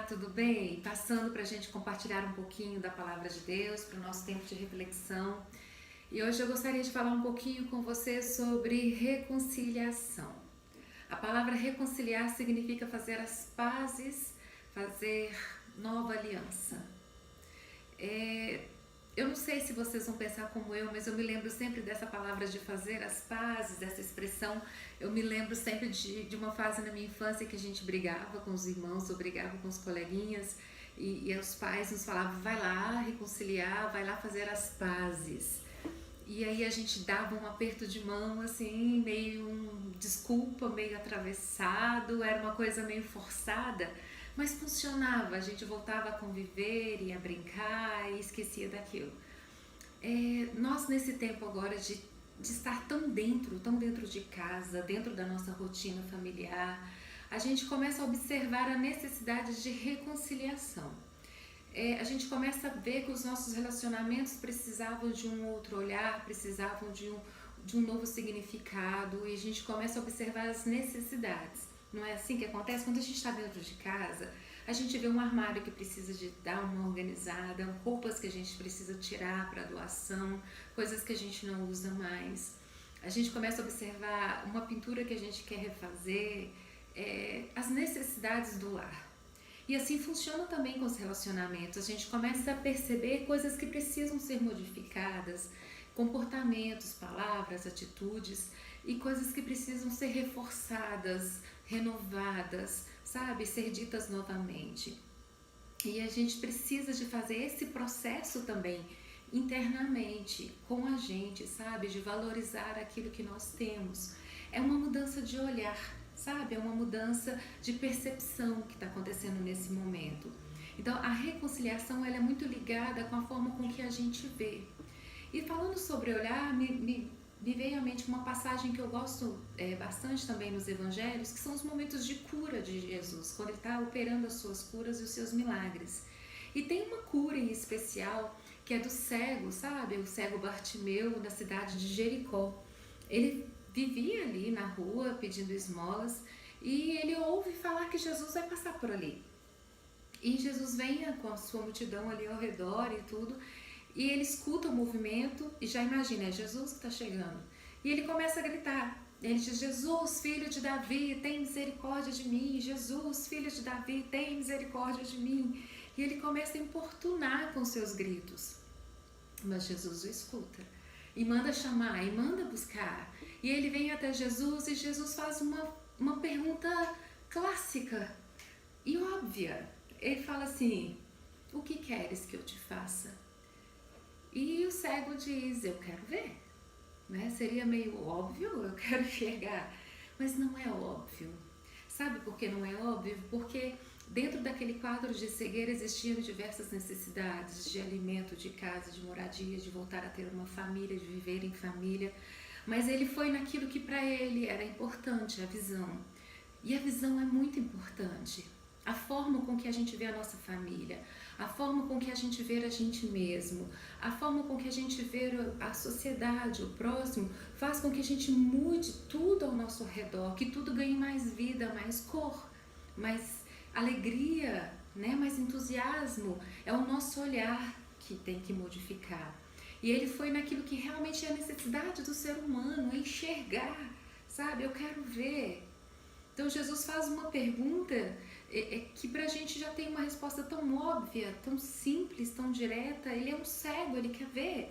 tudo bem? Passando para a gente compartilhar um pouquinho da Palavra de Deus para o nosso tempo de reflexão. E hoje eu gostaria de falar um pouquinho com você sobre reconciliação. A palavra reconciliar significa fazer as pazes, fazer nova aliança. Eu não sei se vocês vão pensar como eu, mas eu me lembro sempre dessa palavra de fazer as pazes, dessa expressão. Eu me lembro sempre de uma fase na minha infância que a gente brigava com os irmãos, ou brigava com os coleguinhas, e os pais nos falavam, vai lá reconciliar, vai lá fazer as pazes. E aí a gente dava um aperto de mão, assim, meio desculpa, meio atravessado, era uma coisa meio forçada, mas funcionava, a gente voltava a conviver e a brincar e esquecia daquilo. Nós nesse tempo agora de estar tão dentro de casa, dentro da nossa rotina familiar, a gente começa a observar a necessidade de reconciliação. A gente começa a ver que os nossos relacionamentos precisavam de um outro olhar, precisavam de um novo significado, e a gente começa a observar as necessidades. Não é assim que acontece? Quando a gente está dentro de casa, a gente vê um armário que precisa de dar uma organizada, roupas que a gente precisa tirar para doação, coisas que a gente não usa mais. A gente começa a observar uma pintura que a gente quer refazer, as necessidades do lar. E assim funciona também com os relacionamentos. A gente começa a perceber coisas que precisam ser modificadas, comportamentos, palavras, atitudes e coisas que precisam ser reforçadas, renovadas, sabe? Ser ditas novamente. E a gente precisa de fazer esse processo também internamente, com a gente, sabe? De valorizar aquilo que nós temos. É uma mudança de olhar, sabe? É uma mudança de percepção que está acontecendo nesse momento. Então, a reconciliação ela é muito ligada com a forma com que a gente vê. E falando sobre olhar, me veio à mente uma passagem que eu gosto bastante também nos evangelhos, que são os momentos de cura de Jesus, quando ele está operando as suas curas e os seus milagres. E tem uma cura em especial, que é do cego, sabe? O cego Bartimeu, da cidade de Jericó. Ele vivia ali na rua pedindo esmolas e ele ouve falar que Jesus vai passar por ali. E Jesus vem com a sua multidão ali ao redor e tudo, e ele escuta o movimento e já imagina, é Jesus que está chegando. E ele começa a gritar, ele diz, Jesus, filho de Davi, tem misericórdia de mim, Jesus, filho de Davi, tem misericórdia de mim. E ele começa a importunar com seus gritos, mas Jesus o escuta e manda chamar, e manda buscar. E ele vem até Jesus e Jesus faz uma pergunta clássica e óbvia. Ele fala assim, o que queres que eu te faça? E o cego diz, eu quero ver. Né? Seria meio óbvio, eu quero enxergar. Mas não é óbvio. Sabe por que não é óbvio? Porque dentro daquele quadro de cegueira existiam diversas necessidades de alimento, de casa, de moradia, de voltar a ter uma família, de viver em família. Mas ele foi naquilo que para ele era importante, a visão. E a visão é muito importante. A forma com que a gente vê a nossa família, a forma com que a gente vê a gente mesmo, a forma com que a gente vê a sociedade, o próximo, faz com que a gente mude tudo ao nosso redor, que tudo ganhe mais vida, mais cor, mais alegria, né? Mais entusiasmo. É o nosso olhar que tem que modificar. E ele foi naquilo que realmente é a necessidade do ser humano, enxergar, sabe? Eu quero ver. Então Jesus faz uma pergunta que pra gente já tem uma resposta tão óbvia, tão simples, tão direta. Ele é um cego, ele quer ver.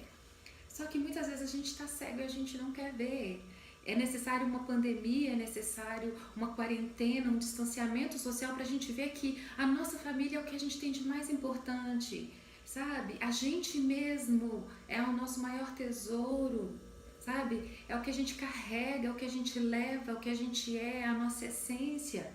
Só que muitas vezes a gente está cego e a gente não quer ver. É necessário uma pandemia, é necessário uma quarentena, um distanciamento social para a gente ver que a nossa família é o que a gente tem de mais importante, sabe? A gente mesmo é o nosso maior tesouro, sabe? É o que a gente carrega, é o que a gente leva, é o que a gente é a nossa essência.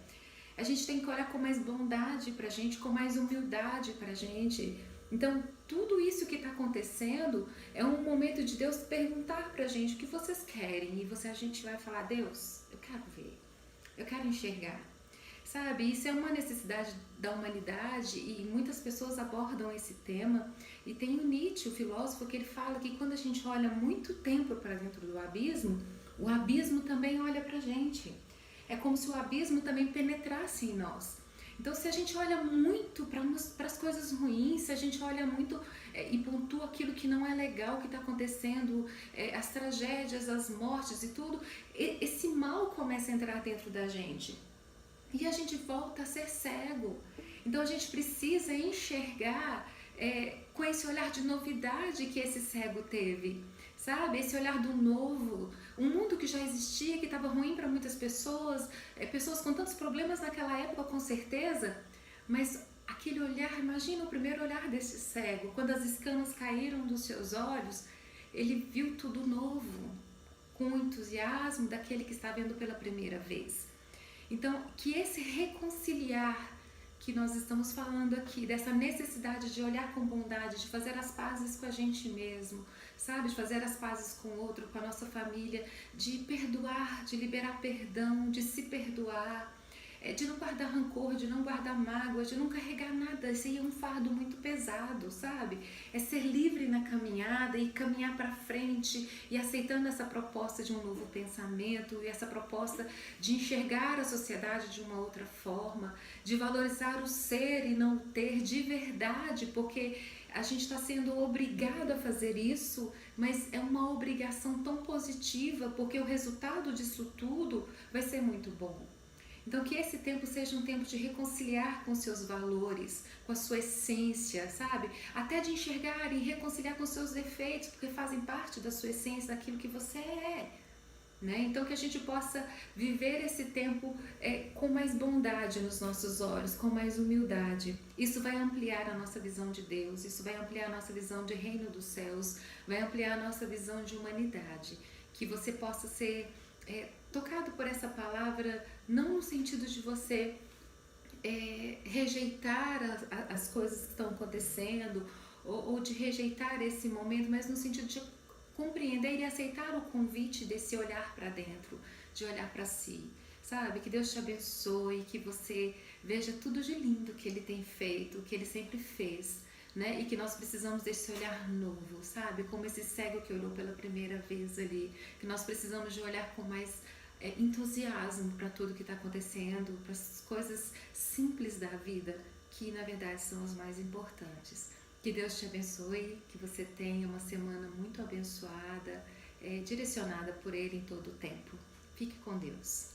A gente tem que olhar com mais bondade pra gente, com mais humildade pra gente. Então, tudo isso que está acontecendo é um momento de Deus perguntar pra gente o que vocês querem. E a gente vai falar, Deus, eu quero ver, eu quero enxergar. Sabe, isso é uma necessidade da humanidade e muitas pessoas abordam esse tema. E tem o Nietzsche, o filósofo, que ele fala que quando a gente olha muito tempo para dentro do abismo, o abismo também olha pra gente. É como se o abismo também penetrasse em nós. Então, se a gente olha muito para as coisas ruins, se a gente olha muito e pontua aquilo que não é legal que está acontecendo, as tragédias, as mortes e tudo, esse mal começa a entrar dentro da gente. E a gente volta a ser cego. Então a gente precisa enxergar com esse olhar de novidade que esse cego teve, sabe? Esse olhar do novo, um mundo que já existia, que estava ruim para muitas pessoas, pessoas com tantos problemas naquela época, com certeza, mas aquele olhar, imagina o primeiro olhar desse cego, quando as escamas caíram dos seus olhos, ele viu tudo novo, com o entusiasmo daquele que está vendo pela primeira vez. Então, que esse reconciliar que nós estamos falando aqui, dessa necessidade de olhar com bondade, de fazer as pazes com a gente mesmo, sabe? De fazer as pazes com o outro, com a nossa família, de perdoar, de liberar perdão, de se perdoar, de não guardar rancor, de não guardar mágoa, de não carregar nada. Isso aí é um fardo muito pesado, sabe? É ser livre na caminhada e caminhar para frente e aceitando essa proposta de um novo pensamento e essa proposta de enxergar a sociedade de uma outra forma, de valorizar o ser e não o ter de verdade, porque a gente está sendo obrigado a fazer isso, mas é uma obrigação tão positiva, porque o resultado disso tudo vai ser muito bom. Então, que esse tempo seja um tempo de reconciliar com seus valores, com a sua essência, sabe? Até de enxergar e reconciliar com seus defeitos, porque fazem parte da sua essência, daquilo que você é. Né? Então, que a gente possa viver esse tempo com mais bondade nos nossos olhos, com mais humildade. Isso vai ampliar a nossa visão de Deus, isso vai ampliar a nossa visão de reino dos céus, vai ampliar a nossa visão de humanidade. Que você possa ser tocado por essa palavra, não no sentido de você rejeitar as coisas que estão acontecendo ou de rejeitar esse momento, mas no sentido de compreender e aceitar o convite desse olhar para dentro, de olhar para si, sabe? Que Deus te abençoe, que você veja tudo de lindo que Ele tem feito, que Ele sempre fez, né? E que nós precisamos desse olhar novo, sabe? Como esse cego que olhou pela primeira vez ali, que nós precisamos de olhar com mais entusiasmo para tudo que está acontecendo, para as coisas simples da vida, que na verdade são as mais importantes. Que Deus te abençoe, que você tenha uma semana muito abençoada, direcionada por Ele em todo o tempo. Fique com Deus.